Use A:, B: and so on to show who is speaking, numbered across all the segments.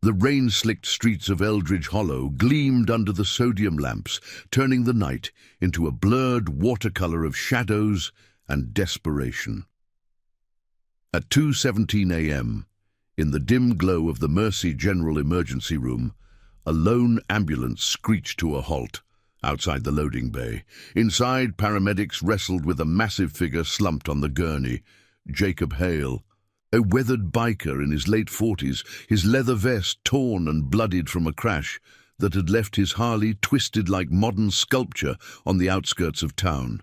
A: The rain-slicked streets of Eldridge Hollow gleamed under the sodium lamps, turning the night into a blurred watercolor of shadows and desperation. At 2:17 a.m., in the dim glow of the Mercy General Emergency Room, a lone ambulance screeched to a halt outside the loading bay. Inside, paramedics wrestled with a massive figure slumped on the gurney, Jacob Hale, a weathered biker in his late 40s, his leather vest torn and bloodied from a crash that had left his Harley twisted like modern sculpture on the outskirts of town.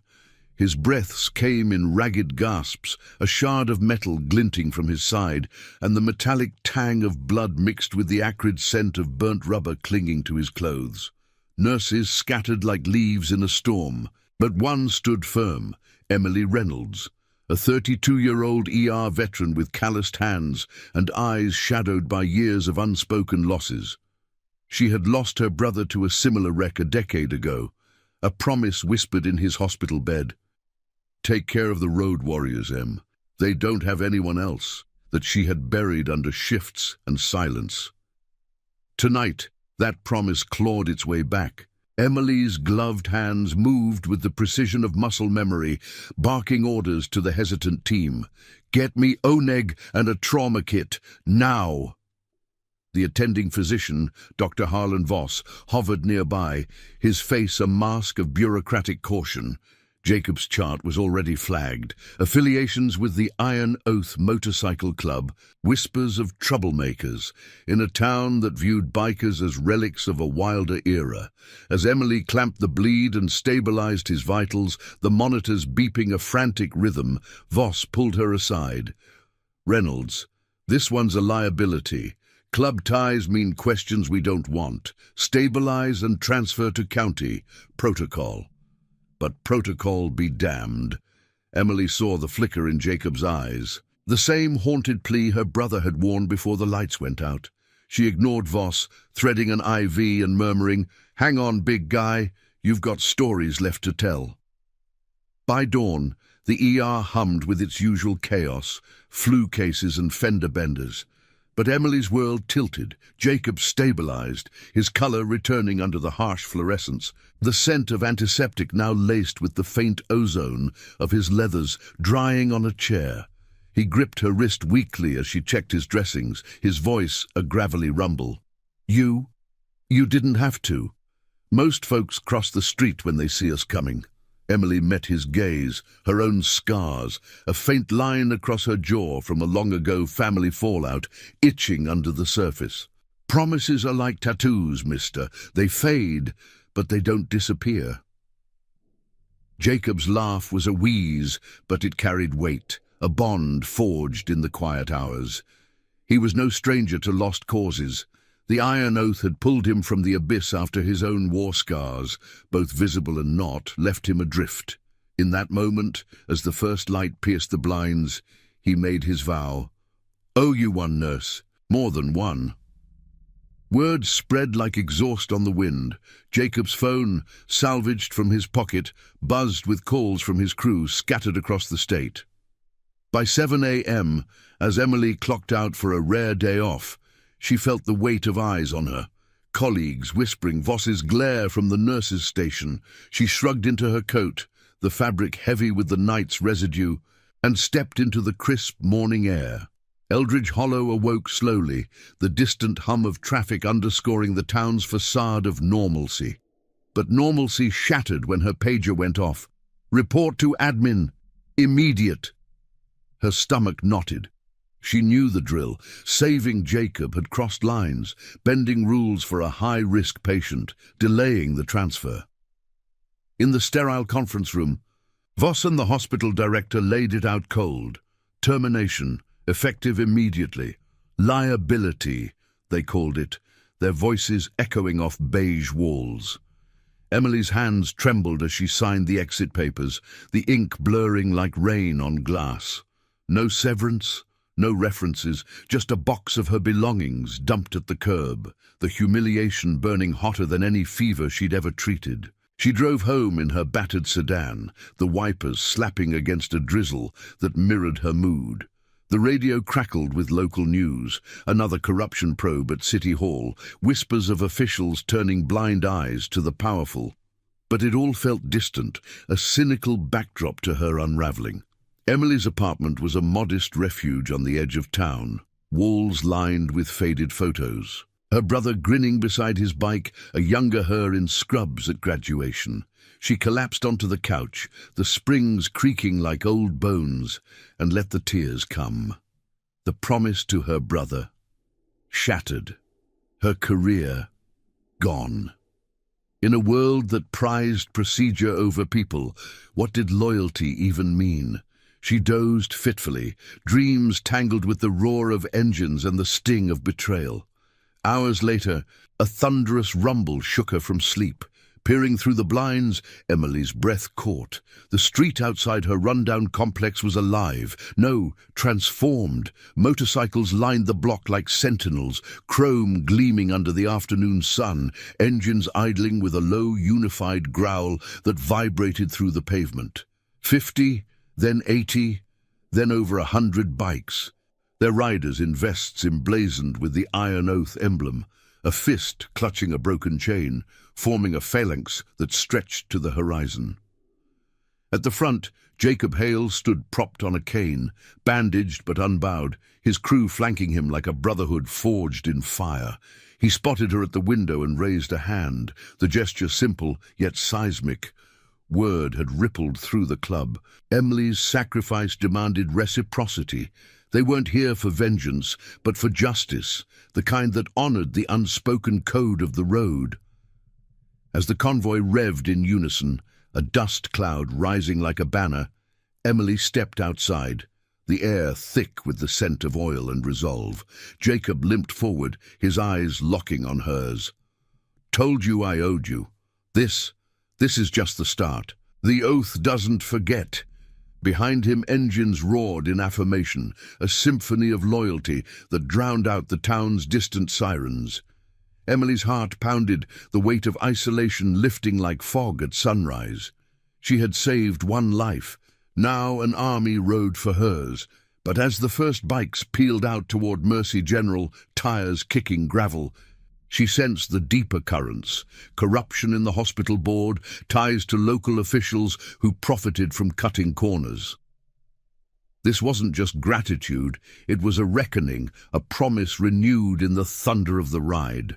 A: His breaths came in ragged gasps, a shard of metal glinting from his side, and the metallic tang of blood mixed with the acrid scent of burnt rubber clinging to his clothes. Nurses scattered like leaves in a storm, but one stood firm, Emily Reynolds, a 32-year-old ER veteran with calloused hands and eyes shadowed by years of unspoken losses. She had lost her brother to a similar wreck a decade ago, a promise whispered in his hospital bed. "Take care of the road warriors, Em. They don't have anyone else," that she had buried under shifts and silence. Tonight, that promise clawed its way back. Emily's gloved hands moved with the precision of muscle memory, barking orders to the hesitant team. "Get me ONEG and a trauma kit, now!" The attending physician, Dr. Harlan Voss, hovered nearby, his face a mask of bureaucratic caution. Jacob's chart was already flagged. Affiliations with the Iron Oath Motorcycle Club, whispers of troublemakers, in a town that viewed bikers as relics of a wilder era. As Emily clamped the bleed and stabilized his vitals, the monitors beeping a frantic rhythm, Voss pulled her aside. "Reynolds, this one's a liability. Club ties mean questions we don't want. Stabilize and transfer to county. Protocol." But protocol be damned. Emily saw the flicker in Jacob's eyes. The same haunted plea her brother had worn before the lights went out. She ignored Voss, threading an IV and murmuring, "Hang on, big guy. You've got stories left to tell." By dawn, the ER hummed with its usual chaos, flu cases and fender benders. But Emily's world tilted. Jacob stabilized, his color returning under the harsh fluorescence, the scent of antiseptic now laced with the faint ozone of his leathers drying on a chair. He gripped her wrist weakly as she checked his dressings, his voice a gravelly rumble. You didn't have to. Most folks cross the street when they see us coming." Emily met his gaze, her own scars, a faint line across her jaw from a long-ago family fallout, itching under the surface. "Promises are like tattoos, mister. They fade, but they don't disappear." Jacob's laugh was a wheeze, but it carried weight, a bond forged in the quiet hours. He was no stranger to lost causes. The Iron Oath had pulled him from the abyss after his own war scars, both visible and not, left him adrift. In that moment, as the first light pierced the blinds, he made his vow. "Owe you one, nurse. More than one." Words spread like exhaust on the wind. Jacob's phone, salvaged from his pocket, buzzed with calls from his crew scattered across the state. By 7 a.m., as Emily clocked out for a rare day off, she felt the weight of eyes on her. Colleagues whispering, Voss's glare from the nurse's station. She shrugged into her coat, the fabric heavy with the night's residue, and stepped into the crisp morning air. Eldridge Hollow awoke slowly, the distant hum of traffic underscoring the town's facade of normalcy. But normalcy shattered when her pager went off. "Report to admin. Immediate." Her stomach knotted. She knew the drill. Saving Jacob had crossed lines, bending rules for a high-risk patient, delaying the transfer. In the sterile conference room, Voss and the hospital director laid it out cold. Termination, effective immediately. Liability, they called it, their voices echoing off beige walls. Emily's hands trembled as she signed the exit papers, the ink blurring like rain on glass. No severance, no references, just a box of her belongings dumped at the curb, the humiliation burning hotter than any fever she'd ever treated. She drove home in her battered sedan, the wipers slapping against a drizzle that mirrored her mood. The radio crackled with local news, another corruption probe at City Hall, whispers of officials turning blind eyes to the powerful. But it all felt distant, a cynical backdrop to her unraveling. Emily's apartment was a modest refuge on the edge of town, walls lined with faded photos. Her brother grinning beside his bike, a younger her in scrubs at graduation. She collapsed onto the couch, the springs creaking like old bones, and let the tears come. The promise to her brother, shattered. Her career, gone. In a world that prized procedure over people, what did loyalty even mean? She dozed fitfully, dreams tangled with the roar of engines and the sting of betrayal. Hours later, a thunderous rumble shook her from sleep. Peering through the blinds, Emily's breath caught. The street outside her rundown complex was alive. No, transformed. Motorcycles lined the block like sentinels, chrome gleaming under the afternoon sun, engines idling with a low, unified growl that vibrated through the pavement. 50, then 80, then over 100 bikes. Their riders in vests emblazoned with the Iron Oath emblem, a fist clutching a broken chain, forming a phalanx that stretched to the horizon. At the front, Jacob Hale stood propped on a cane, bandaged but unbowed, his crew flanking him like a brotherhood forged in fire. He spotted her at the window and raised a hand, the gesture simple yet seismic. Word had rippled through the club. Emily's sacrifice demanded reciprocity. They weren't here for vengeance, but for justice, the kind that honored the unspoken code of the road. As the convoy revved in unison, a dust cloud rising like a banner, Emily stepped outside, the air thick with the scent of oil and resolve. Jacob limped forward, his eyes locking on hers. "Told you I owed you. This is just the start. The oath doesn't forget." Behind him, engines roared in affirmation, a symphony of loyalty that drowned out the town's distant sirens. Emily's heart pounded, the weight of isolation lifting like fog at sunrise. She had saved one life. Now an army rode for hers. But as the first bikes peeled out toward Mercy General, tires kicking gravel, she sensed the deeper currents, corruption in the hospital board, ties to local officials who profited from cutting corners. This wasn't just gratitude, it was a reckoning, a promise renewed in the thunder of the ride.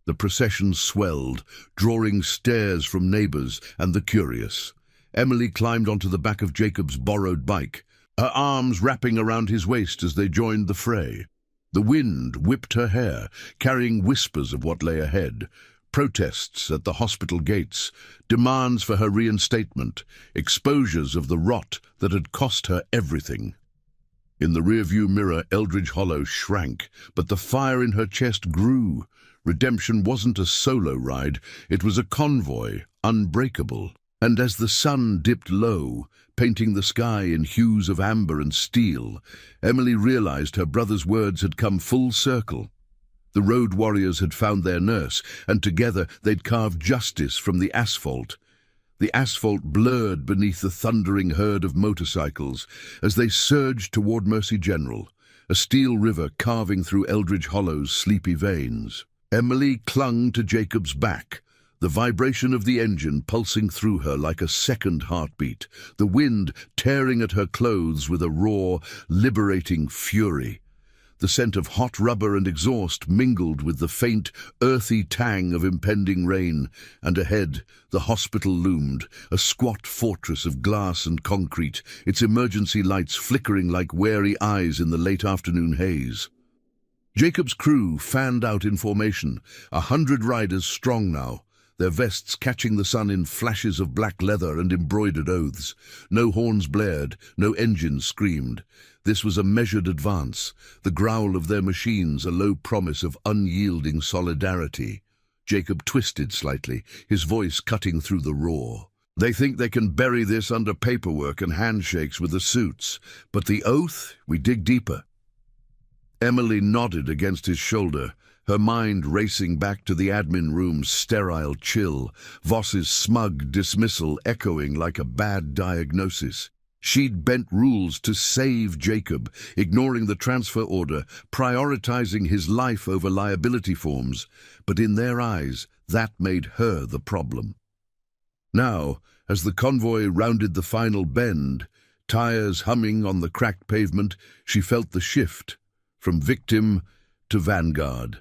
A: The procession swelled, drawing stares from neighbors and the curious. Emily climbed onto the back of Jacob's borrowed bike, her arms wrapping around his waist as they joined the fray. The wind whipped her hair, carrying whispers of what lay ahead. Protests at the hospital gates, demands for her reinstatement, exposures of the rot that had cost her everything. In the rearview mirror, Eldridge Hollow shrank, but the fire in her chest grew. Redemption wasn't a solo ride, it was a convoy, unbreakable. And as the sun dipped low, painting the sky in hues of amber and steel, Emily realized her brother's words had come full circle. The road warriors had found their nurse, and together they'd carved justice from the asphalt. The asphalt blurred beneath the thundering herd of motorcycles as they surged toward Mercy General, a steel river carving through Eldridge Hollow's sleepy veins. Emily clung to Jacob's back, the vibration of the engine pulsing through her like a second heartbeat, the wind tearing at her clothes with a raw, liberating fury. The scent of hot rubber and exhaust mingled with the faint, earthy tang of impending rain, and ahead the hospital loomed, a squat fortress of glass and concrete, its emergency lights flickering like wary eyes in the late afternoon haze. Jacob's crew fanned out in formation, 100 riders strong now, their vests catching the sun in flashes of black leather and embroidered oaths. No horns blared, no engines screamed. This was a measured advance, the growl of their machines a low promise of unyielding solidarity. Jacob twisted slightly, his voice cutting through the roar. They think they can bury this under paperwork and handshakes with the suits, but the oath, we dig deeper. Emily nodded against his shoulder, her mind racing back to the admin room's sterile chill, Voss's smug dismissal echoing like a bad diagnosis. She'd bent rules to save Jacob, ignoring the transfer order, prioritizing his life over liability forms. But in their eyes, that made her the problem. Now, as the convoy rounded the final bend, tires humming on the cracked pavement, she felt the shift from victim to vanguard.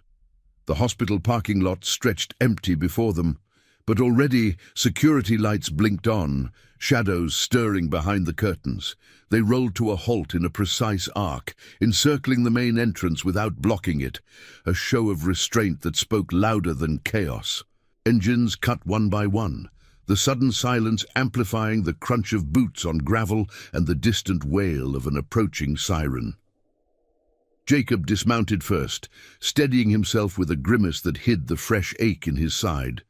A: The hospital parking lot stretched empty before them, but already security lights blinked on, shadows stirring behind the curtains. They rolled to a halt in a precise arc, encircling the main entrance without blocking it, a show of restraint that spoke louder than chaos. Engines cut one by one, the sudden silence amplifying the crunch of boots on gravel and the distant wail of an approaching siren. Jacob dismounted first, steadying himself with a grimace that hid the fresh ache in his side.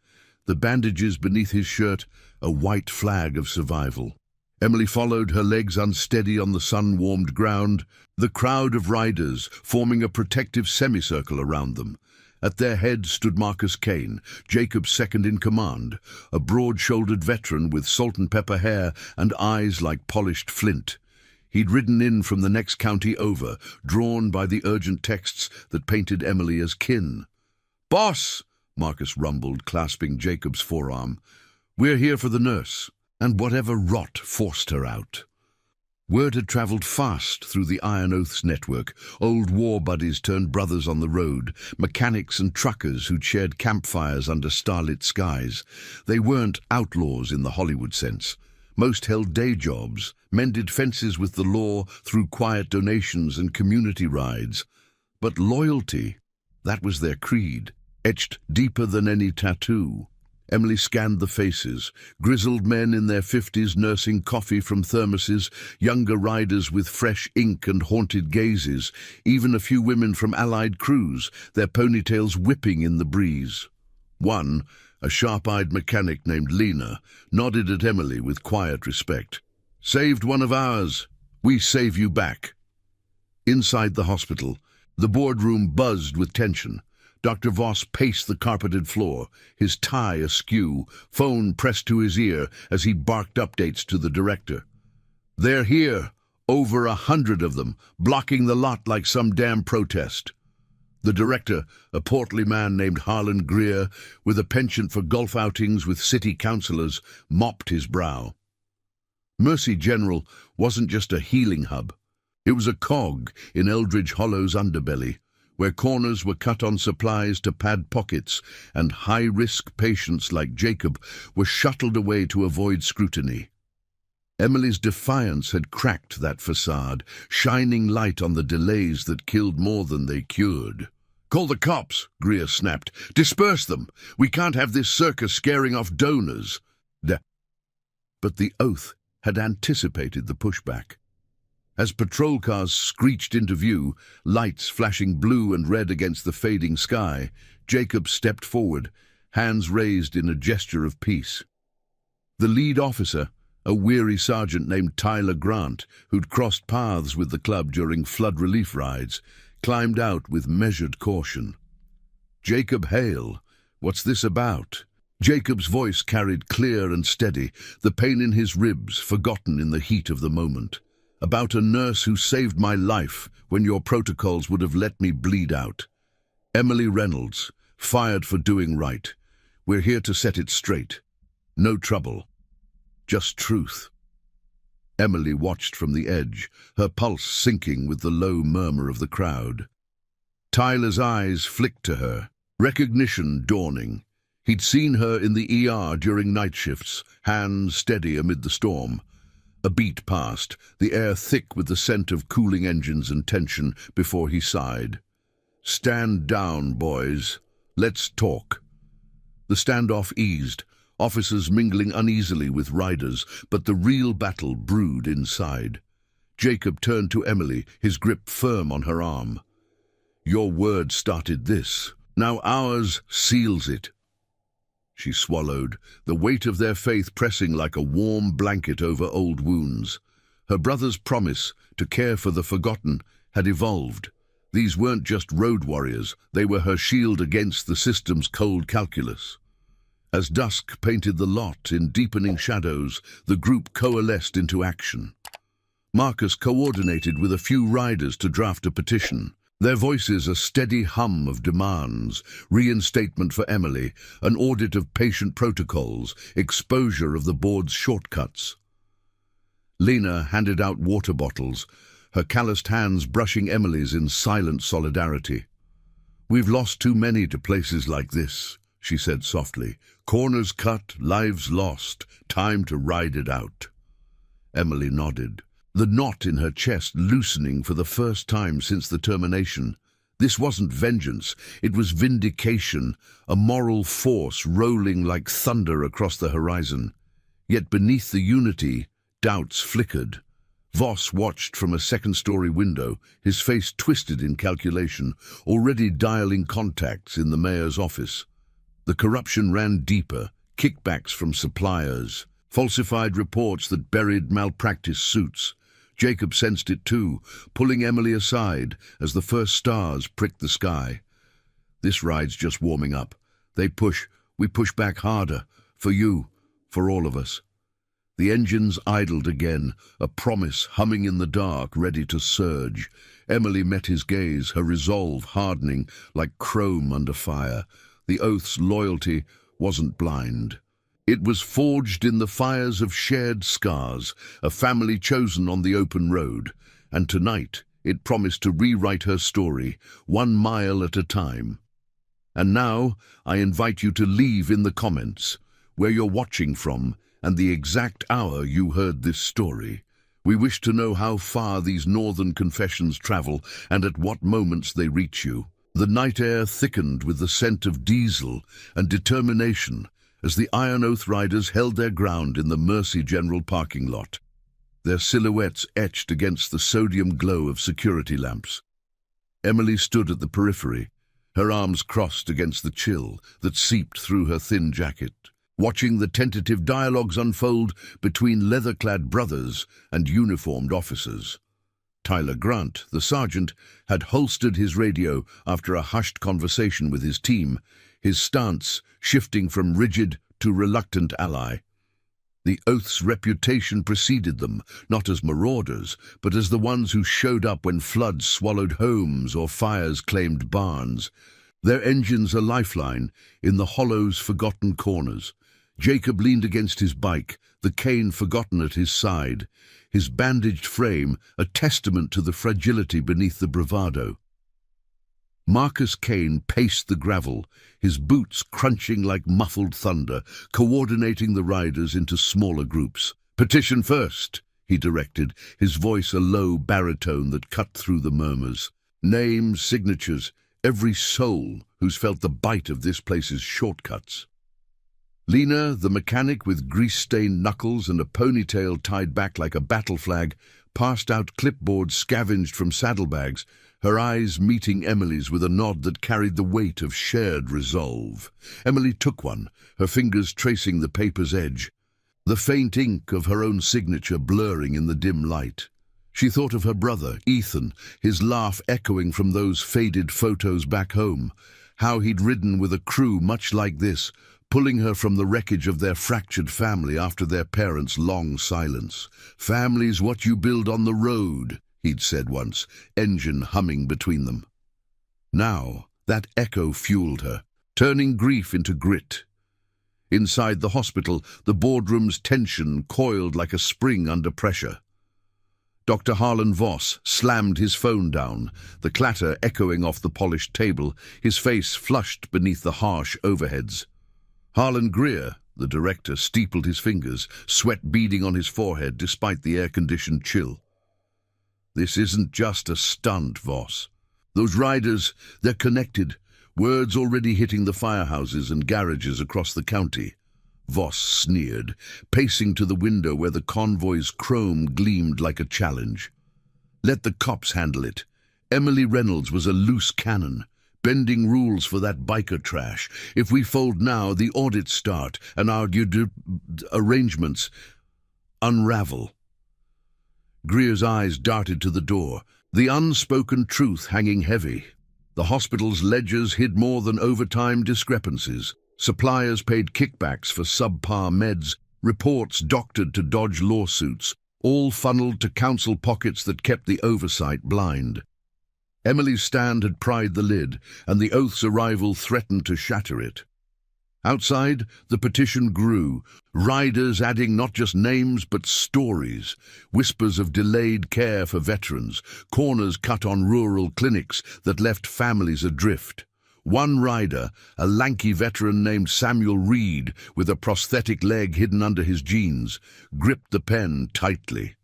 A: The bandages beneath his shirt, a white flag of survival. Emily followed, her legs unsteady on the sun-warmed ground, the crowd of riders forming a protective semicircle around them. At their head stood Marcus Kane, Jacob's second in command, a broad-shouldered veteran with salt-and-pepper hair and eyes like polished flint. He'd ridden in from the next county over, drawn by the urgent texts that painted Emily as kin. "Boss!" Marcus rumbled, clasping Jacob's forearm. "We're here for the nurse." And whatever rot forced her out. Word had travelled fast through the Iron Oaths network. Old war buddies turned brothers on the road, mechanics and truckers who'd shared campfires under starlit skies. They weren't outlaws in the Hollywood sense. Most held day jobs, mended fences with the law through quiet donations and community rides. But loyalty, that was their creed, etched deeper than any tattoo. Emily scanned the faces, grizzled men in their 50s nursing coffee from thermoses, younger riders with fresh ink and haunted gazes, even a few women from allied crews, their ponytails whipping in the breeze. One, a sharp-eyed mechanic named Lena, nodded at Emily with quiet respect. "Saved one of ours. We save you back." Inside the hospital, the boardroom buzzed with tension. Dr. Voss paced the carpeted floor, his tie askew, phone pressed to his ear as he barked updates to the director. "They're here, over 100 of them, blocking the lot like some damn protest." The director, a portly man named Harlan Greer, with a penchant for golf outings with city councillors, mopped his brow. Mercy General wasn't just a healing hub. It was a cog in Eldridge Hollow's underbelly, where corners were cut on supplies to pad pockets, and high-risk patients like Jacob were shuttled away to avoid scrutiny. Emily's defiance had cracked that facade, shining light on the delays that killed more than they cured. "Call the cops," Greer snapped. "Disperse them. We can't have this circus scaring off donors." But the Oath had anticipated the pushback. As patrol cars screeched into view, lights flashing blue and red against the fading sky, Jacob stepped forward, hands raised in a gesture of peace. The lead officer, a weary sergeant named Tyler Grant, who'd crossed paths with the club during flood relief rides, climbed out with measured caution. "Jacob Hale, what's this about?" Jacob's voice carried clear and steady, the pain in his ribs forgotten in the heat of the moment. "About a nurse who saved my life when your protocols would have let me bleed out. Emily Reynolds, fired for doing right. We're here to set it straight. No trouble. Just truth." Emily watched from the edge, her pulse sinking with the low murmur of the crowd. Tyler's eyes flicked to her, recognition dawning. He'd seen her in the ER during night shifts, hands steady amid the storm. A beat passed, the air thick with the scent of cooling engines and tension, before he sighed. "Stand down, boys. Let's talk." The standoff eased, officers mingling uneasily with riders, but the real battle brewed inside. Jacob turned to Emily, his grip firm on her arm. "Your word started this. Now ours seals it." She swallowed, the weight of their faith pressing like a warm blanket over old wounds. Her brother's promise to care for the forgotten had evolved. These weren't just road warriors, they were her shield against the system's cold calculus. As dusk painted the lot in deepening shadows, the group coalesced into action. Marcus coordinated with a few riders to draft a petition. Their voices a steady hum of demands: reinstatement for Emily, an audit of patient protocols, exposure of the board's shortcuts. Lena handed out water bottles, her calloused hands brushing Emily's in silent solidarity. "We've lost too many to places like this," she said softly. "Corners cut, lives lost, time to ride it out." Emily nodded, the knot in her chest loosening for the first time since the termination. This wasn't vengeance, it was vindication, a moral force rolling like thunder across the horizon. Yet beneath the unity, doubts flickered. Voss watched from a second-story window, his face twisted in calculation, already dialing contacts in the mayor's office. The corruption ran deeper: kickbacks from suppliers, falsified reports that buried malpractice suits. Jacob sensed it too, pulling Emily aside as the first stars pricked the sky. "This ride's just warming up. They push, we push back harder. For you, for all of us." The engines idled again, a promise humming in the dark, ready to surge. Emily met his gaze, her resolve hardening like chrome under fire. The oath's loyalty wasn't blind. It was forged in the fires of shared scars, a family chosen on the open road, and tonight it promised to rewrite her story, 1 mile at a time. And now I invite you to leave in the comments where you're watching from and the exact hour you heard this story. We wish to know how far these northern confessions travel and at what moments they reach you. The night air thickened with the scent of diesel and determination as the Iron Oath riders held their ground in the Mercy General parking lot, their silhouettes etched against the sodium glow of security lamps. Emily stood at the periphery, her arms crossed against the chill that seeped through her thin jacket, watching the tentative dialogues unfold between leather-clad brothers and uniformed officers. Tyler Grant, the sergeant, had holstered his radio after a hushed conversation with his team, his stance shifting from rigid to reluctant ally. The Oath's reputation preceded them, not as marauders, but as the ones who showed up when floods swallowed homes or fires claimed barns. Their engines a lifeline in the hollow's forgotten corners. Jacob leaned against his bike, the cane forgotten at his side, his bandaged frame a testament to the fragility beneath the bravado. Marcus Kane paced the gravel, his boots crunching like muffled thunder, coordinating the riders into smaller groups. "Petition first," he directed, his voice a low baritone that cut through the murmurs. "Names, signatures, every soul who's felt the bite of this place's shortcuts." Lena, the mechanic with grease-stained knuckles and a ponytail tied back like a battle flag, passed out clipboards scavenged from saddlebags, her eyes meeting Emily's with a nod that carried the weight of shared resolve. Emily took one, her fingers tracing the paper's edge, the faint ink of her own signature blurring in the dim light. She thought of her brother, Ethan, his laugh echoing from those faded photos back home, how he'd ridden with a crew much like this, pulling her from the wreckage of their fractured family after their parents' long silence. "Family's what you build on the road," he'd said once, engine humming between them. Now, that echo fueled her, turning grief into grit. Inside the hospital, the boardroom's tension coiled like a spring under pressure. Dr. Harlan Voss slammed his phone down, the clatter echoing off the polished table, his face flushed beneath the harsh overheads. Harlan Greer, the director, steepled his fingers, sweat beading on his forehead despite the air-conditioned chill. "This isn't just a stunt, Voss. Those riders, they're connected, words already hitting the firehouses and garages across the county." Voss sneered, pacing to the window where the convoy's chrome gleamed like a challenge. "Let the cops handle it. Emily Reynolds was a loose cannon, bending rules for that biker trash. If we fold now, the audits start, and our arrangements unravel." Greer's eyes darted to the door, the unspoken truth hanging heavy. The hospital's ledgers hid more than overtime discrepancies. Suppliers paid kickbacks for subpar meds, reports doctored to dodge lawsuits, all funneled to council pockets that kept the oversight blind. Emily's stand had pried the lid, and the oath's arrival threatened to shatter it. Outside, the petition grew, riders adding not just names but stories, whispers of delayed care for veterans, corners cut on rural clinics that left families adrift. One rider, a lanky veteran named Samuel Reed, with a prosthetic leg hidden under his jeans, gripped the pen tightly.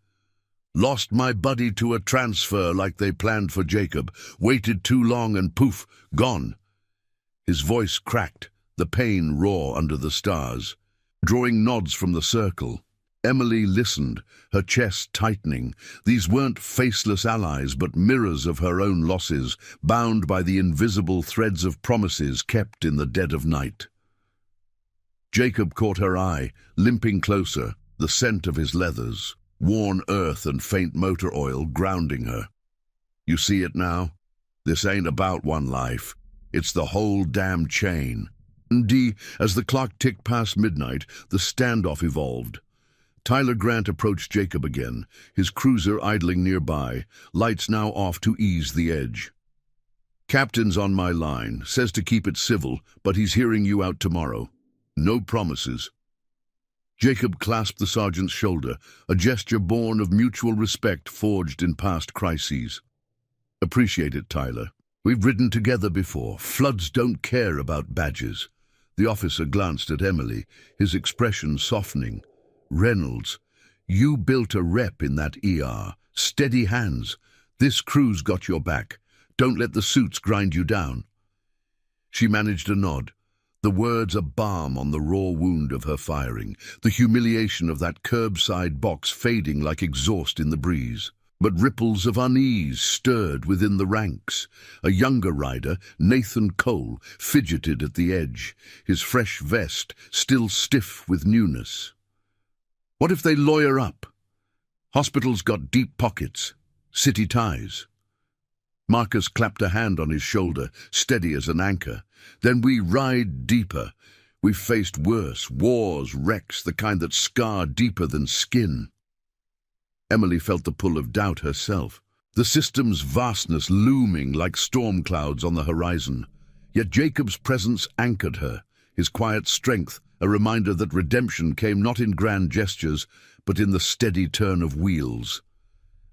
A: Lost my buddy to a transfer like they planned for Jacob, waited too long and poof, gone. His voice cracked, the pain raw under the stars. Drawing nods from the circle, Emily listened, her chest tightening. These weren't faceless allies, but mirrors of her own losses, bound by the invisible threads of promises kept in the dead of night. Jacob caught her eye, limping closer, the scent of his leathers, worn earth and faint motor oil grounding her. You see it now? This ain't about one life. It's the whole damn chain. As the clock ticked past midnight, the standoff evolved. Tyler Grant approached Jacob again, his cruiser idling nearby, lights now off to ease the edge. Captain's on my line, says to keep it civil, but he's hearing you out tomorrow. No promises. Jacob clasped the sergeant's shoulder, a gesture born of mutual respect forged in past crises. Appreciate it, Tyler. We've ridden together before. Floods don't care about badges. The officer glanced at Emily, his expression softening. Reynolds, you built a rep in that ER. Steady hands. This crew's got your back. Don't let the suits grind you down. She managed a nod, the words a balm on the raw wound of her firing, the humiliation of that curbside box fading like exhaust in the breeze. But ripples of unease stirred within the ranks. A younger rider, Nathan Cole, fidgeted at the edge, his fresh vest still stiff with newness. What if they lawyer up? Hospitals got deep pockets, city ties. Marcus clapped a hand on his shoulder, steady as an anchor. Then we ride deeper. We've faced worse, wars, wrecks, the kind that scar deeper than skin. Emily felt the pull of doubt herself, the system's vastness looming like storm clouds on the horizon. Yet Jacob's presence anchored her, his quiet strength, a reminder that redemption came not in grand gestures, but in the steady turn of wheels.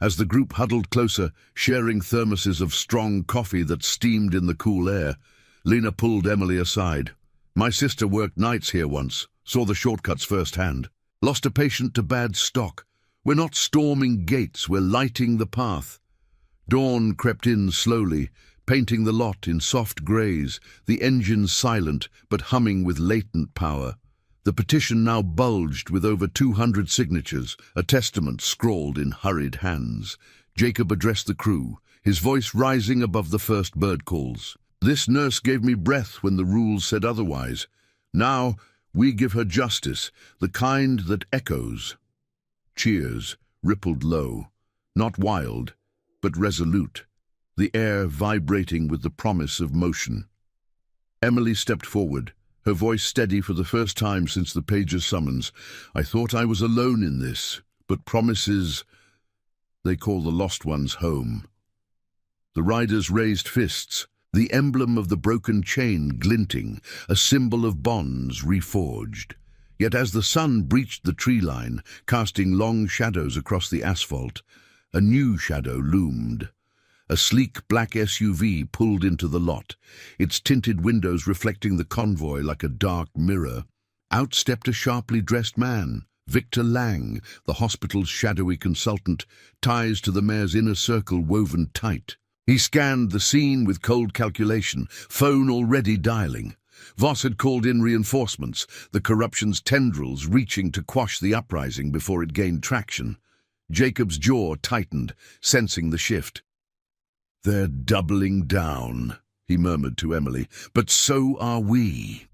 A: As the group huddled closer, sharing thermoses of strong coffee that steamed in the cool air, Lena pulled Emily aside. My sister worked nights here once, saw the shortcuts firsthand. Lost a patient to bad stock. We're not storming gates, we're lighting the path. Dawn crept in slowly, painting the lot in soft greys, the engines silent but humming with latent power. The petition now bulged with over 200 signatures, a testament scrawled in hurried hands. Jacob addressed the crew, his voice rising above the first bird calls. This nurse gave me breath when the rules said otherwise. Now we give her justice, the kind that echoes. Cheers rippled low, not wild, but resolute, the air vibrating with the promise of motion. Emily stepped forward, her voice steady for the first time since the pager's summons. I thought I was alone in this, but promises, they call the lost ones home. The riders raised fists, the emblem of the broken chain glinting, a symbol of bonds reforged. Yet as the sun breached the tree line, casting long shadows across the asphalt, a new shadow loomed. A sleek black SUV pulled into the lot, its tinted windows reflecting the convoy like a dark mirror. Out stepped a sharply dressed man, Victor Lang, the hospital's shadowy consultant, ties to the mayor's inner circle woven tight. He scanned the scene with cold calculation, phone already dialing. Voss had called in reinforcements, the corruption's tendrils reaching to quash the uprising before it gained traction. Jacob's jaw tightened, sensing the shift. They're doubling down, he murmured to Emily, but so are we.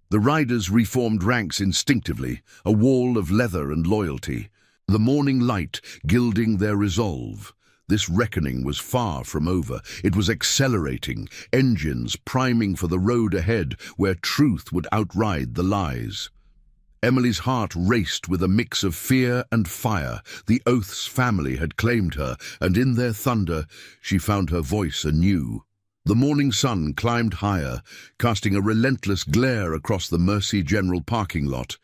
A: The riders reformed ranks instinctively, a wall of leather and loyalty, the morning light gilding their resolve. This reckoning was far from over. It was accelerating, engines priming for the road ahead where truth would outride the lies. Emily's heart raced with a mix of fear and fire. The Oath's family had claimed her, and in their thunder she found her voice anew. The morning sun climbed higher, casting a relentless glare across the Mercy General parking lot,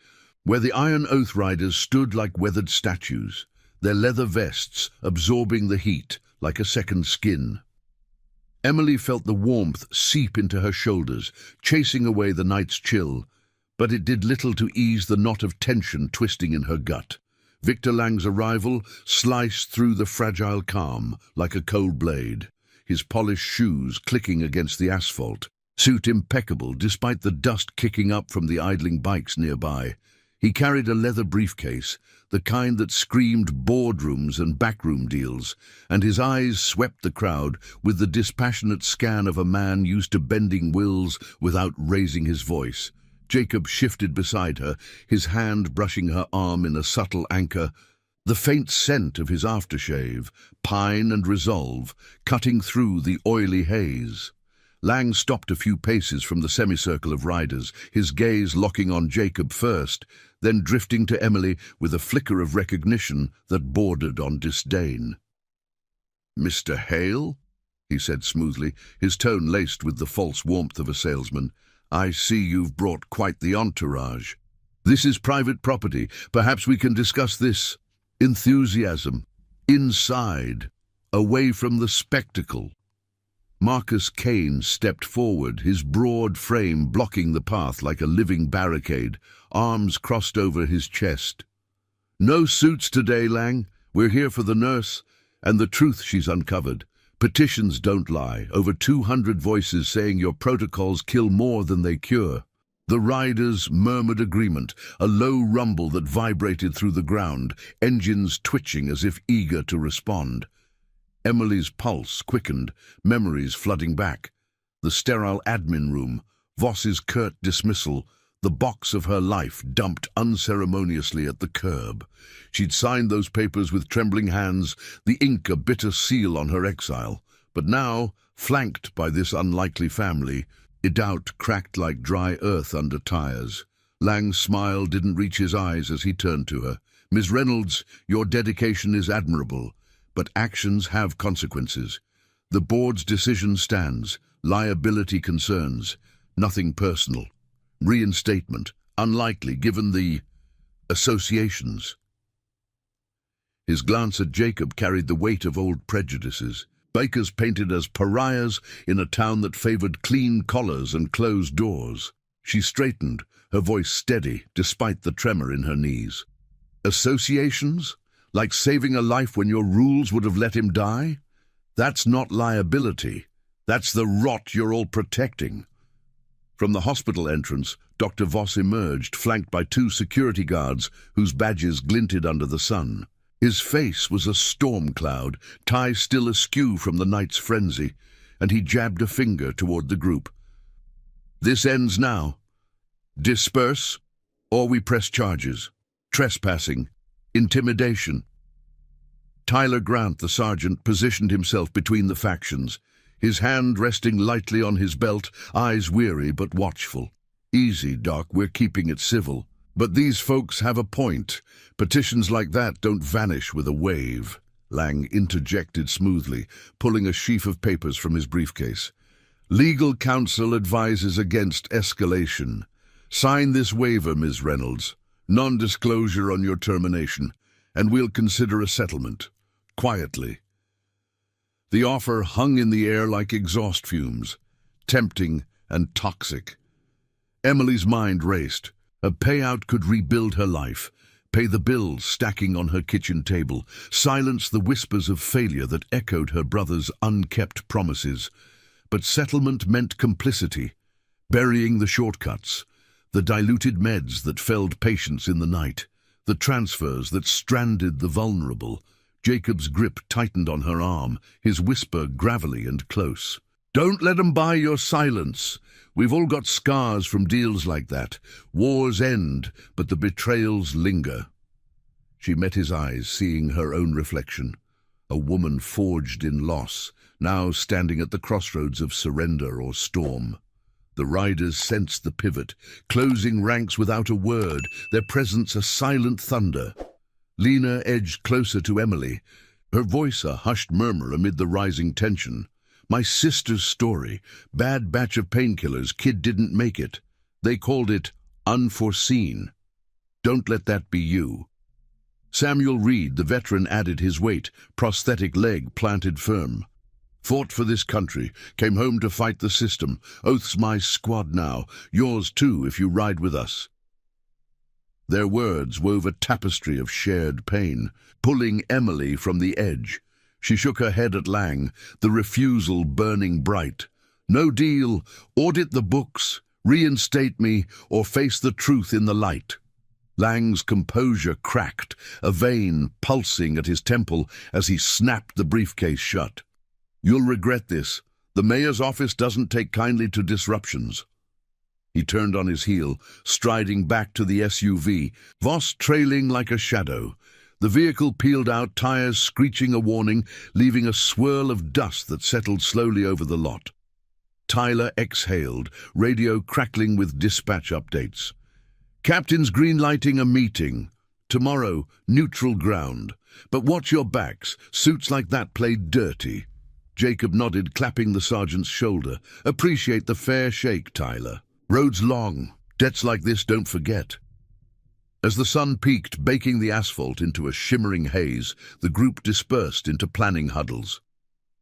A: where the Iron Oath riders stood like weathered statues, their leather vests absorbing the heat like a second skin. Emily felt the warmth seep into her shoulders, chasing away the night's chill, but it did little to ease the knot of tension twisting in her gut. Victor Lang's arrival sliced through the fragile calm like a cold blade, his polished shoes clicking against the asphalt, suit impeccable despite the dust kicking up from the idling bikes nearby. He carried a leather briefcase, the kind that screamed boardrooms and backroom deals, and his eyes swept the crowd with the dispassionate scan of a man used to bending wills without raising his voice. Jacob shifted beside her, his hand brushing her arm in a subtle anchor, the faint scent of his aftershave, pine and resolve, cutting through the oily haze. Lang stopped a few paces from the semicircle of riders, his gaze locking on Jacob first, then drifting to Emily with a flicker of recognition that bordered on disdain. "Mr. Hale?" he said smoothly, his tone laced with the false warmth of a salesman. "I see you've brought quite the entourage. This is private property. Perhaps we can discuss this. Enthusiasm. Inside. Away from the spectacle." Marcus Kane stepped forward, his broad frame blocking the path like a living barricade, arms crossed over his chest. "No suits today, Lang. We're here for the nurse and the truth she's uncovered. Petitions don't lie. Over 200 voices saying your protocols kill more than they cure." The riders murmured agreement, a low rumble that vibrated through the ground, engines twitching as if eager to respond. Emily's pulse quickened, memories flooding back. The sterile admin room, Voss's curt dismissal, the box of her life dumped unceremoniously at the curb. She'd signed those papers with trembling hands, the ink a bitter seal on her exile. But now, flanked by this unlikely family, doubt cracked like dry earth under tires. Lang's smile didn't reach his eyes as he turned to her. "Miss Reynolds, your dedication is admirable, but actions have consequences. The board's decision stands. Liability concerns. Nothing personal. Reinstatement. Unlikely, given the associations." His glance at Jacob carried the weight of old prejudices. Bakers painted as pariahs in a town that favored clean collars and closed doors. She straightened, her voice steady, despite the tremor in her knees. "Associations? Like saving a life when your rules would have let him die? That's not liability. That's the rot you're all protecting." From the hospital entrance, Dr. Voss emerged, flanked by 2 security guards whose badges glinted under the sun. His face was a storm cloud, tie still askew from the night's frenzy, and he jabbed a finger toward the group. "This ends now. Disperse, or we press charges. Trespassing. Intimidation." Tyler Grant, the sergeant, positioned himself between the factions, his hand resting lightly on his belt, eyes weary but watchful. "Easy, Doc, we're keeping it civil. But these folks have a point. Petitions like that don't vanish with a wave," Lang interjected smoothly, pulling a sheaf of papers from his briefcase. "Legal counsel advises against escalation. Sign this waiver, Ms. Reynolds. Non-disclosure on your termination, and we'll consider a settlement. Quietly." The offer hung in the air like exhaust fumes, tempting and toxic. Emily's mind raced. A payout could rebuild her life, pay the bills stacking on her kitchen table, silence the whispers of failure that echoed her brother's unkept promises. But settlement meant complicity, burying the shortcuts, the diluted meds that felled patients in the night, the transfers that stranded the vulnerable. Jacob's grip tightened on her arm, his whisper gravelly and close. "Don't let 'em buy your silence. We've all got scars from deals like that. Wars end, but the betrayals linger." She met his eyes, seeing her own reflection. A woman forged in loss, now standing at the crossroads of surrender or storm. The riders sensed the pivot, closing ranks without a word, their presence a silent thunder. Lena edged closer to Emily, her voice a hushed murmur amid the rising tension. "My sister's story. Bad batch of painkillers, kid didn't make it. They called it unforeseen. Don't let that be you." Samuel Reed, the veteran, added his weight, prosthetic leg planted firm. "Fought for this country, came home to fight the system. Oath's my squad now, yours too if you ride with us." Their words wove a tapestry of shared pain, pulling Emily from the edge. She shook her head at Lang, the refusal burning bright. "No deal. Audit the books, reinstate me, or face the truth in the light." Lang's composure cracked, a vein pulsing at his temple as he snapped the briefcase shut. "You'll regret this. The mayor's office doesn't take kindly to disruptions." He turned on his heel, striding back to the SUV, Voss trailing like a shadow. The vehicle peeled out, tires screeching a warning, leaving a swirl of dust that settled slowly over the lot. Tyler exhaled, radio crackling with dispatch updates. "Captain's green-lighting a meeting. Tomorrow, neutral ground. But watch your backs. Suits like that play dirty." Jacob nodded, clapping the sergeant's shoulder. "Appreciate the fair shake, Tyler. Road's long. Debts like this don't forget." As the sun peaked, baking the asphalt into a shimmering haze, the group dispersed into planning huddles.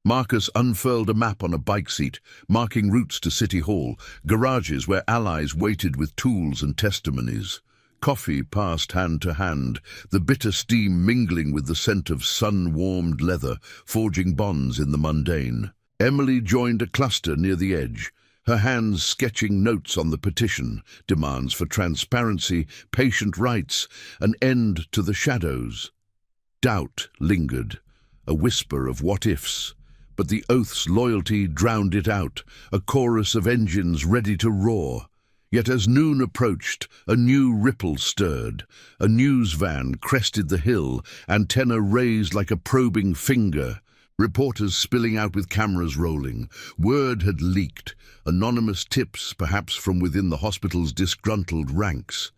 A: Marcus unfurled a map on a bike seat, marking routes to City Hall, garages where allies waited with tools and testimonies. Coffee passed hand to hand, the bitter steam mingling with the scent of sun-warmed leather, forging bonds in the mundane. Emily joined a cluster near the edge, her hands sketching notes on the petition, demands for transparency, patient rights, an end to the shadows. Doubt lingered, a whisper of what-ifs, but the oath's loyalty drowned it out, a chorus of engines ready to roar. Yet as noon approached, a new ripple stirred. A news van crested the hill, antenna raised like a probing finger. Reporters spilling out with cameras rolling. Word had leaked, anonymous tips perhaps from within the hospital's disgruntled ranks.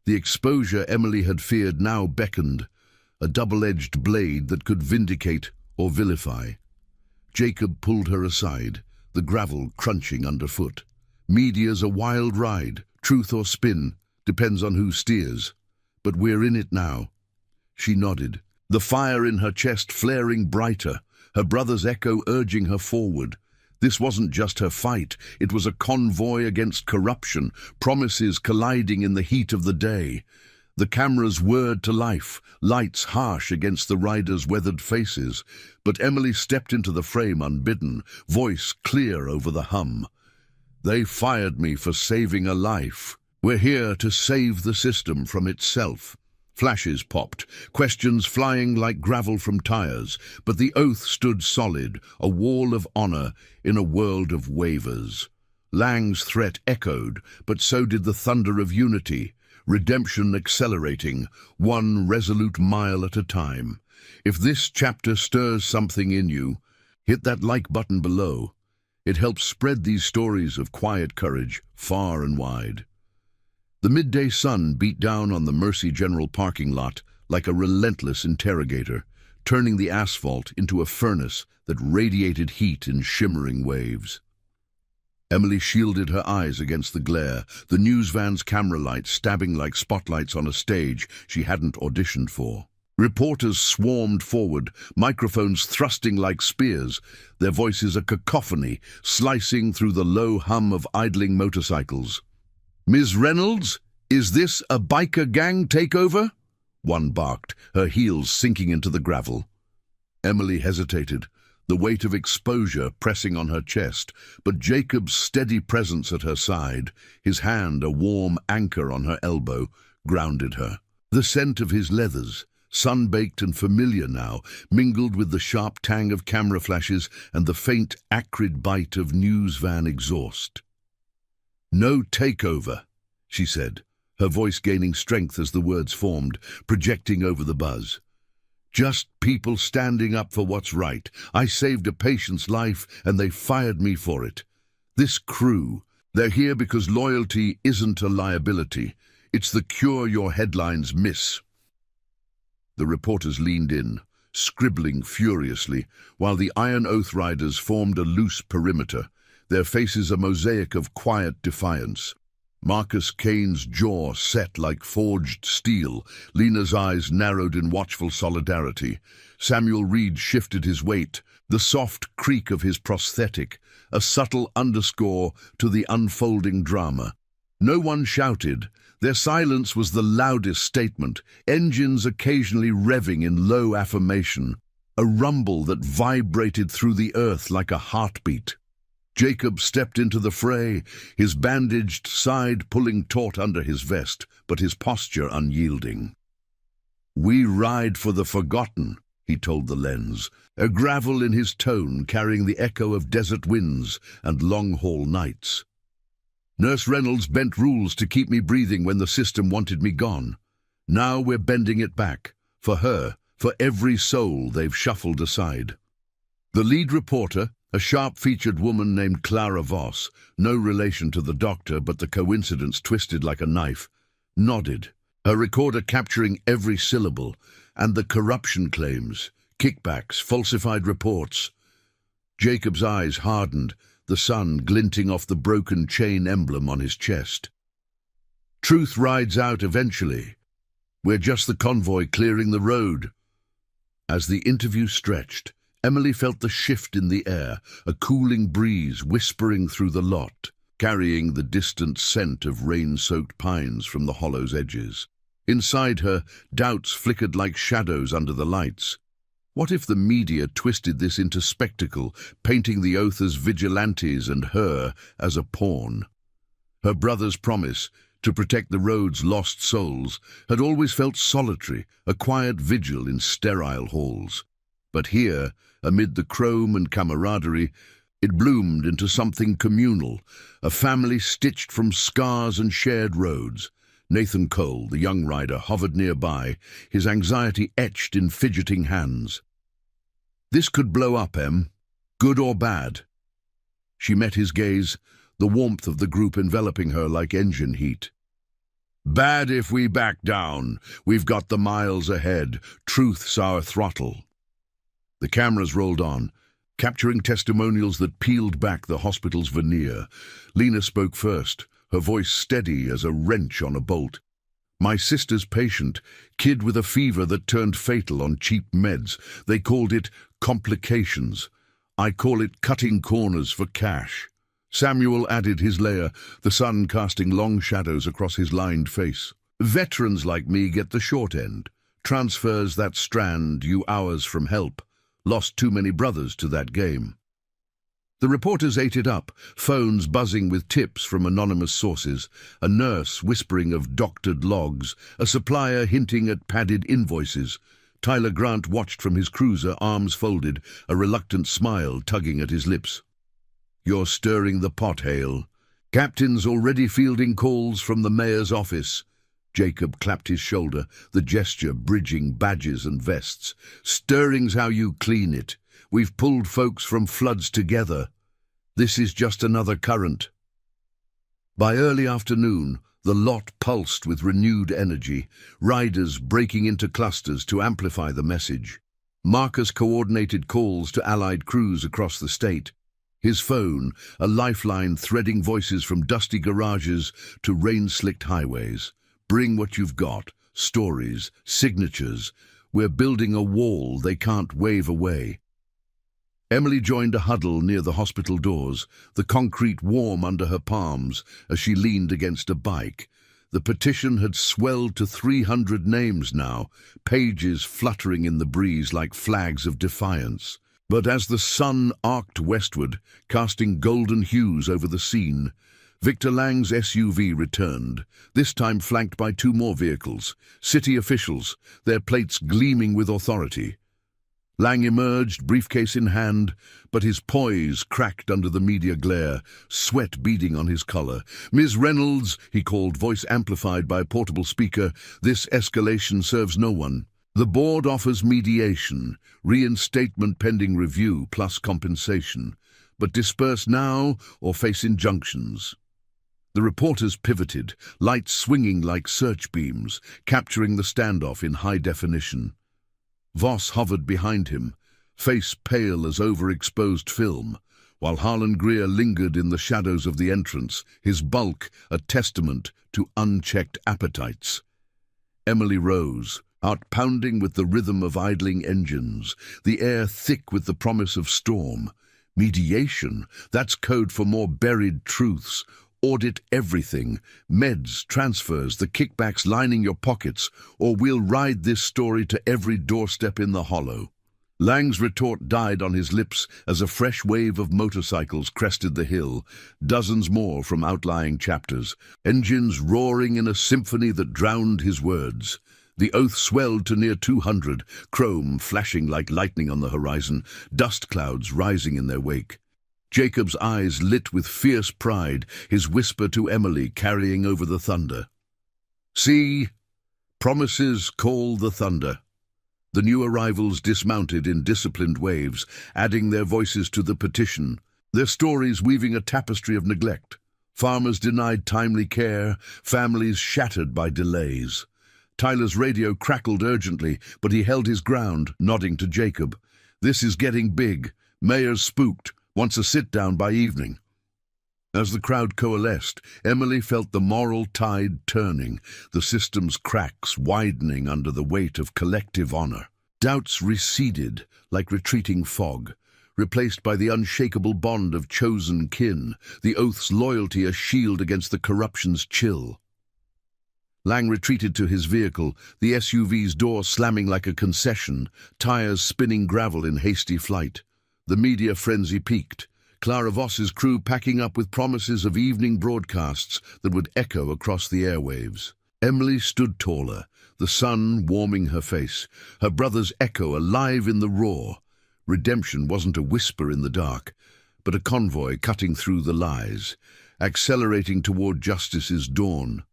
A: The exposure Emily had feared now beckoned, a double-edged blade that could vindicate or vilify. Jacob pulled her aside, the gravel crunching underfoot. "Media's a wild ride, truth or spin, depends on who steers. But we're in it now." She nodded, the fire in her chest flaring brighter, her brother's echo urging her forward. This wasn't just her fight, it was a convoy against corruption, promises colliding in the heat of the day. The cameras whirred to life, lights harsh against the riders' weathered faces. But Emily stepped into the frame unbidden, voice clear over the hum. "They fired me for saving a life. We're here to save the system from itself." Flashes popped, questions flying like gravel from tires, but the oath stood solid, a wall of honor in a world of waivers. Lang's threat echoed, but so did the thunder of unity, redemption accelerating, one resolute mile at a time. If this chapter stirs something in you, hit that like button below. It helps spread these stories of quiet courage far and wide. The midday sun beat down on the Mercy General parking lot like a relentless interrogator, turning the asphalt into a furnace that radiated heat in shimmering waves. Emily shielded her eyes against the glare, the news van's camera lights stabbing like spotlights on a stage she hadn't auditioned for. Reporters swarmed forward, microphones thrusting like spears, their voices a cacophony, slicing through the low hum of idling motorcycles. "Ms. Reynolds, is this a biker gang takeover?" one barked, her heels sinking into the gravel. Emily hesitated, the weight of exposure pressing on her chest, but Jacob's steady presence at her side, his hand a warm anchor on her elbow, grounded her. The scent of his leathers, sun-baked and familiar now, mingled with the sharp tang of camera flashes and the faint, acrid bite of news van exhaust. "No takeover," she said, her voice gaining strength as the words formed, projecting over the buzz. "Just people standing up for what's right. I saved a patient's life and they fired me for it. This crew, They're here because loyalty isn't a liability. It's the cure your headlines miss. The reporters leaned in, scribbling furiously, while the Iron Oath Riders formed a loose perimeter, their faces a mosaic of quiet defiance. Marcus Kane's jaw set like forged steel, Lena's eyes narrowed in watchful solidarity. Samuel Reed shifted his weight, the soft creak of his prosthetic, a subtle underscore to the unfolding drama. No one shouted. Their silence was the loudest statement, engines occasionally revving in low affirmation, a rumble that vibrated through the earth like a heartbeat. Jacob stepped into the fray, his bandaged side pulling taut under his vest, but his posture unyielding. "We ride for the forgotten," he told the lens, a gravel in his tone carrying the echo of desert winds and long-haul nights. "Nurse Reynolds bent rules to keep me breathing when the system wanted me gone. Now we're bending it back. For her, for every soul they've shuffled aside." The lead reporter, a sharp-featured woman named Clara Voss, no relation to the doctor but the coincidence twisted like a knife, nodded, her recorder capturing every syllable, and the corruption claims, kickbacks, falsified reports. Jacob's eyes hardened, the sun glinting off the broken chain emblem on his chest. "Truth rides out eventually. We're just the convoy clearing the road." As the interview stretched, Emily felt the shift in the air, a cooling breeze whispering through the lot, carrying the distant scent of rain-soaked pines from the hollow's edges. Inside her, doubts flickered like shadows under the lights. What if the media twisted this into spectacle, painting the Oath as vigilantes and her as a pawn? Her brother's promise, to protect the road's lost souls, had always felt solitary, a quiet vigil in sterile halls. But here, amid the chrome and camaraderie, it bloomed into something communal, a family stitched from scars and shared roads. Nathan Cole, the young rider, hovered nearby, his anxiety etched in fidgeting hands. "This could blow up, Em. Good or bad?" She met his gaze, the warmth of the group enveloping her like engine heat. "Bad if we back down. We've got the miles ahead. Truth's our throttle." The cameras rolled on, capturing testimonials that peeled back the hospital's veneer. Lena spoke first, her voice steady as a wrench on a bolt. "My sister's patient, kid with a fever that turned fatal on cheap meds. They called it complications. I call it cutting corners for cash." Samuel added his layer, the sun casting long shadows across his lined face. "Veterans like me get the short end. Transfers that strand you hours from help. Lost too many brothers to that game." The reporters ate it up, phones buzzing with tips from anonymous sources, a nurse whispering of doctored logs, a supplier hinting at padded invoices. Tyler Grant watched from his cruiser, arms folded, a reluctant smile tugging at his lips. "You're stirring the pot, Hale. Captain's already fielding calls from the mayor's office." Jacob clapped his shoulder, the gesture bridging badges and vests. "Stirring's how you clean it. We've pulled folks from floods together. This is just another current." By early afternoon, the lot pulsed with renewed energy, riders breaking into clusters to amplify the message. Marcus coordinated calls to allied crews across the state. His phone, a lifeline threading voices from dusty garages to rain-slicked highways. "Bring what you've got, stories, signatures. We're building a wall they can't wave away." Emily joined a huddle near the hospital doors, the concrete warm under her palms as she leaned against a bike. The petition had swelled to 300 names now, pages fluttering in the breeze like flags of defiance. But as the sun arced westward, casting golden hues over the scene, Victor Lang's SUV returned, this time flanked by two more vehicles, city officials, their plates gleaming with authority. Lang emerged, briefcase in hand, but his poise cracked under the media glare, sweat beading on his collar. "Ms. Reynolds," he called, voice amplified by a portable speaker, "this escalation serves no one. The board offers mediation, reinstatement pending review plus compensation, but disperse now or face injunctions." The reporters pivoted, lights swinging like search beams, capturing the standoff in high definition. Voss hovered behind him, face pale as overexposed film, while Harlan Greer lingered in the shadows of the entrance, his bulk a testament to unchecked appetites. Emily rose, out-pounding with the rhythm of idling engines, the air thick with the promise of storm. Mediation, that's code for more buried truths. Audit everything, meds, transfers, the kickbacks lining your pockets, or we'll ride this story to every doorstep in the hollow. Lang's retort died on his lips as a fresh wave of motorcycles crested the hill, dozens more from outlying chapters, engines roaring in a symphony that drowned his words. The oath swelled to near 200, chrome flashing like lightning on the horizon, dust clouds rising in their wake. Jacob's eyes lit with fierce pride, his whisper to Emily carrying over the thunder. "See, promises call the thunder." The new arrivals dismounted in disciplined waves, adding their voices to the petition, their stories weaving a tapestry of neglect. Farmers denied timely care, families shattered by delays. Tyler's radio crackled urgently, but he held his ground, nodding to Jacob. "This is getting big. Mayor's spooked. Wants a sit-down by evening." As the crowd coalesced, Emily felt the moral tide turning, the system's cracks widening under the weight of collective honor. Doubts receded like retreating fog, replaced by the unshakable bond of chosen kin, the oath's loyalty a shield against the corruption's chill. Lang retreated to his vehicle, the SUV's door slamming like a concession, tires spinning gravel in hasty flight. The media frenzy peaked. Clara Voss's crew packing up with promises of evening broadcasts that would echo across the airwaves. Emily stood taller, the sun warming her face, her brother's echo alive in the roar. Redemption wasn't a whisper in the dark, but a convoy cutting through the lies, accelerating toward justice's dawn.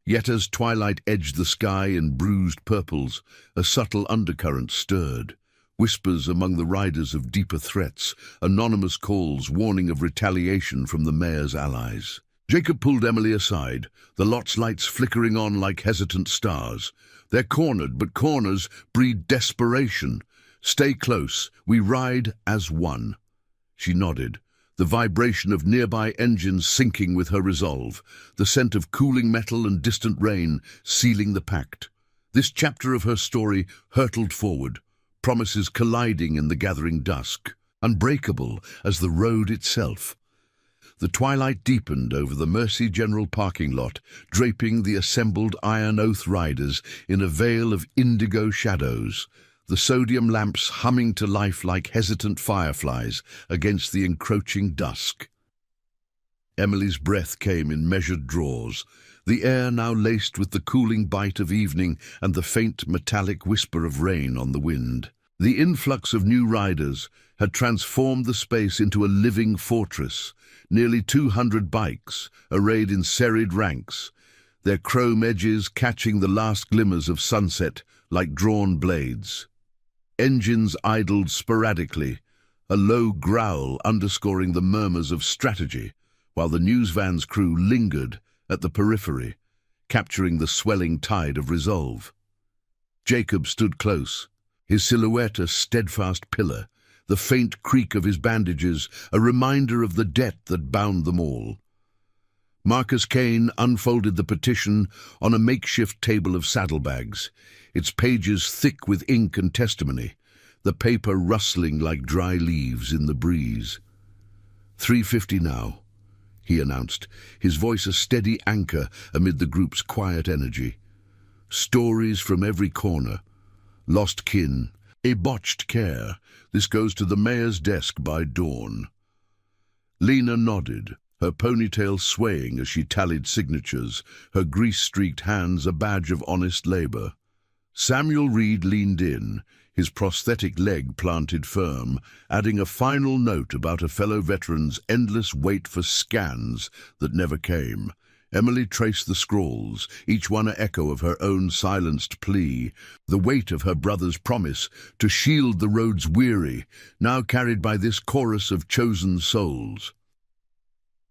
A: Yet as twilight edged the sky in bruised purples, a subtle undercurrent stirred. Whispers among the riders of deeper threats, anonymous calls warning of retaliation from the mayor's allies. Jacob pulled Emily aside, the lot's lights flickering on like hesitant stars. "They're cornered, but corners breed desperation. Stay close, we ride as one." She nodded, the vibration of nearby engines syncing with her resolve, the scent of cooling metal and distant rain sealing the pact. This chapter of her story hurtled forward, promises colliding in the gathering dusk, unbreakable as the road itself. The twilight deepened over the Mercy General parking lot, draping the assembled Iron Oath riders in a veil of indigo shadows, the sodium lamps humming to life like hesitant fireflies against the encroaching dusk. Emily's breath came in measured draws, the air now laced with the cooling bite of evening and the faint metallic whisper of rain on the wind. The influx of new riders had transformed the space into a living fortress, nearly 200 bikes arrayed in serried ranks, their chrome edges catching the last glimmers of sunset like drawn blades. Engines idled sporadically, a low growl underscoring the murmurs of strategy, while the news van's crew lingered at the periphery, capturing the swelling tide of resolve. Jacob stood close, his silhouette a steadfast pillar, the faint creak of his bandages a reminder of the debt that bound them all. Marcus Kane unfolded the petition on a makeshift table of saddlebags, its pages thick with ink and testimony, the paper rustling like dry leaves in the breeze. "350 now," he announced, his voice a steady anchor amid the group's quiet energy. "Stories from every corner. Lost kin, a botched care. This goes to the mayor's desk by dawn." Lena nodded, her ponytail swaying as she tallied signatures, her grease-streaked hands a badge of honest labor. Samuel Reed leaned in, his prosthetic leg planted firm, adding a final note about a fellow veteran's endless wait for scans that never came. Emily traced the scrawls, each one an echo of her own silenced plea, the weight of her brother's promise to shield the road's weary, now carried by this chorus of chosen souls.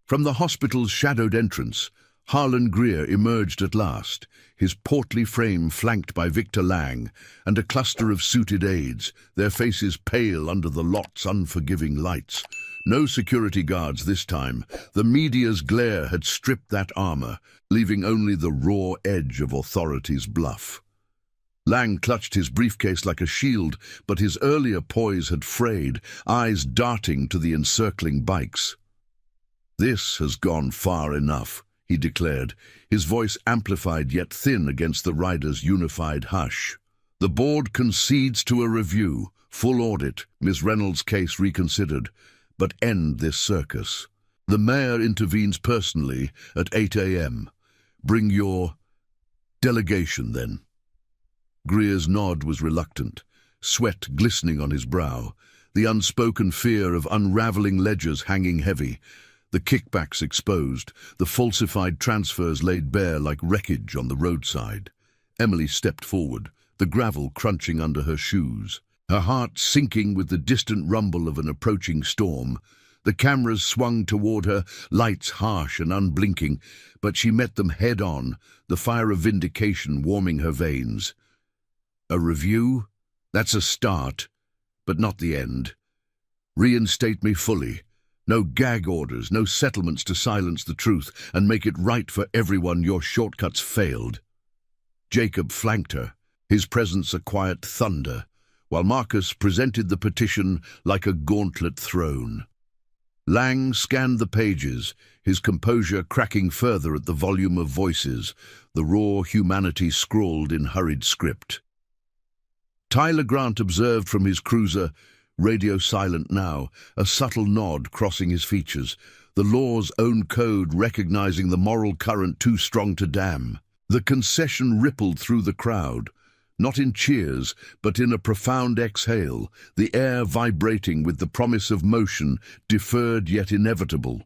A: From the hospital's shadowed entrance, Harlan Greer emerged at last, his portly frame flanked by Victor Lang and a cluster of suited aides, their faces pale under the lot's unforgiving lights. No security guards this time. The media's glare had stripped that armor, leaving only the raw edge of authority's bluff. Lang clutched his briefcase like a shield, but his earlier poise had frayed, eyes darting to the encircling bikes. "This has gone far enough," he declared, his voice amplified yet thin against the riders' unified hush. "The board concedes to a review, full audit, Ms. Reynolds' case reconsidered, but end this circus. The mayor intervenes personally at 8 a.m. Bring your delegation, then." Greer's nod was reluctant, sweat glistening on his brow, the unspoken fear of unraveling ledgers hanging heavy, the kickbacks exposed, the falsified transfers laid bare like wreckage on the roadside. Emily stepped forward, the gravel crunching under her shoes, her heart sinking with the distant rumble of an approaching storm. The cameras swung toward her, lights harsh and unblinking, but she met them head-on, the fire of vindication warming her veins. "A review? That's a start, but not the end. Reinstate me fully. No gag orders, no settlements to silence the truth and make it right for everyone your shortcuts failed." Jacob flanked her, his presence a quiet thunder, while Marcus presented the petition like a gauntlet thrown. Lang scanned the pages, his composure cracking further at the volume of voices, the raw humanity scrawled in hurried script. Tyler Grant observed from his cruiser, radio silent now, a subtle nod crossing his features, the law's own code recognizing the moral current too strong to dam. The concession rippled through the crowd, not in cheers, but in a profound exhale, the air vibrating with the promise of motion, deferred yet inevitable.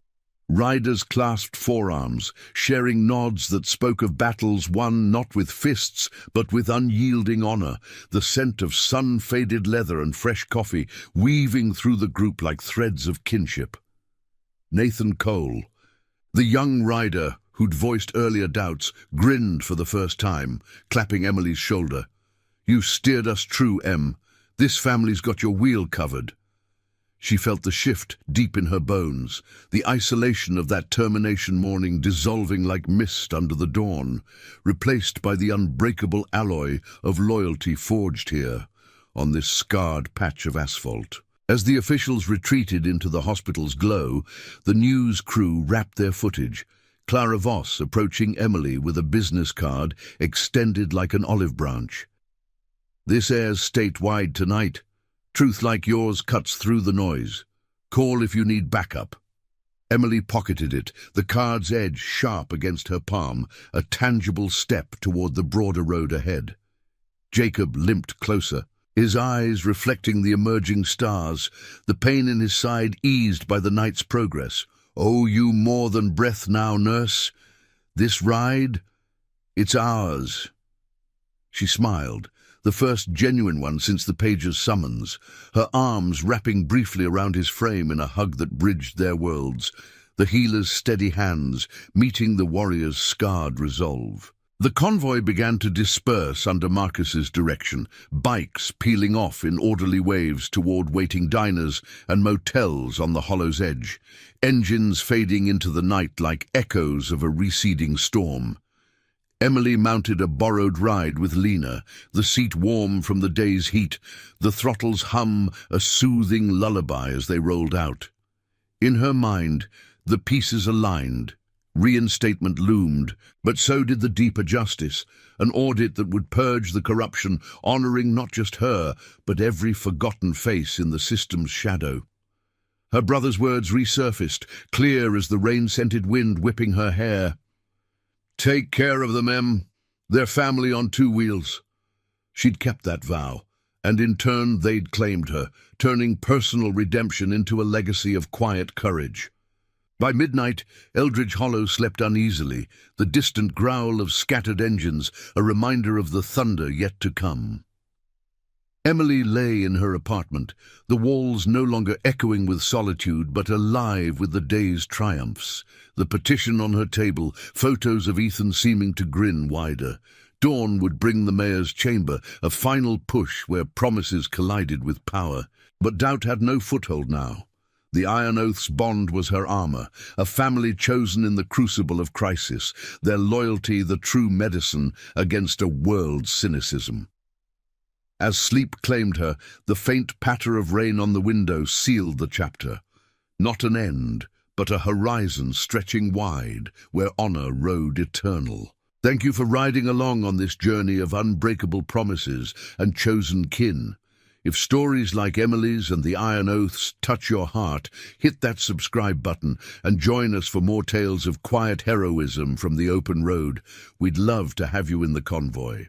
A: Riders clasped forearms, sharing nods that spoke of battles won not with fists, but with unyielding honor, the scent of sun-faded leather and fresh coffee weaving through the group like threads of kinship. Nathan Cole, the young rider who'd voiced earlier doubts, grinned for the first time, clapping Emily's shoulder. "You steered us true, Em. This family's got your wheel covered." She felt the shift deep in her bones, the isolation of that termination morning dissolving like mist under the dawn, replaced by the unbreakable alloy of loyalty forged here, on this scarred patch of asphalt. As the officials retreated into the hospital's glow, the news crew wrapped their footage, Clara Voss approaching Emily with a business card extended like an olive branch. "This airs statewide tonight. Truth like yours cuts through the noise. Call if you need backup." Emily pocketed it, the card's edge sharp against her palm, a tangible step toward the broader road ahead. Jacob limped closer, his eyes reflecting the emerging stars, the pain in his side eased by the night's progress. "Oh, you more than breath now, nurse. This ride, it's ours." She smiled, the first genuine one since the page's summons, her arms wrapping briefly around his frame in a hug that bridged their worlds, the healer's steady hands meeting the warrior's scarred resolve. The convoy began to disperse under Marcus's direction, bikes peeling off in orderly waves toward waiting diners and motels on the hollow's edge, engines fading into the night like echoes of a receding storm. Emily mounted a borrowed ride with Lena, the seat warm from the day's heat, the throttles hum a soothing lullaby as they rolled out. In her mind, the pieces aligned. Reinstatement loomed, but so did the deeper justice, an audit that would purge the corruption, honoring not just her, but every forgotten face in the system's shadow. Her brother's words resurfaced, clear as the rain-scented wind whipping her hair. "Take care of them, Em. They're family on two wheels." She'd kept that vow, and in turn they'd claimed her, turning personal redemption into a legacy of quiet courage. By midnight, Eldridge Hollow slept uneasily, the distant growl of scattered engines, a reminder of the thunder yet to come. Emily lay in her apartment, the walls no longer echoing with solitude but alive with the day's triumphs. The petition on her table, photos of Ethan seeming to grin wider. Dawn would bring the mayor's chamber, a final push where promises collided with power. But doubt had no foothold now. The Iron Oath's bond was her armor, a family chosen in the crucible of crisis, their loyalty the true medicine against a world's cynicism. As sleep claimed her, the faint patter of rain on the window sealed the chapter. Not an end, but a horizon stretching wide, where honor rode eternal. Thank you for riding along on this journey of unbreakable promises and chosen kin. If stories like Emily's and the Iron Oath's touch your heart, hit that subscribe button and join us for more tales of quiet heroism from the open road. We'd love to have you in the convoy.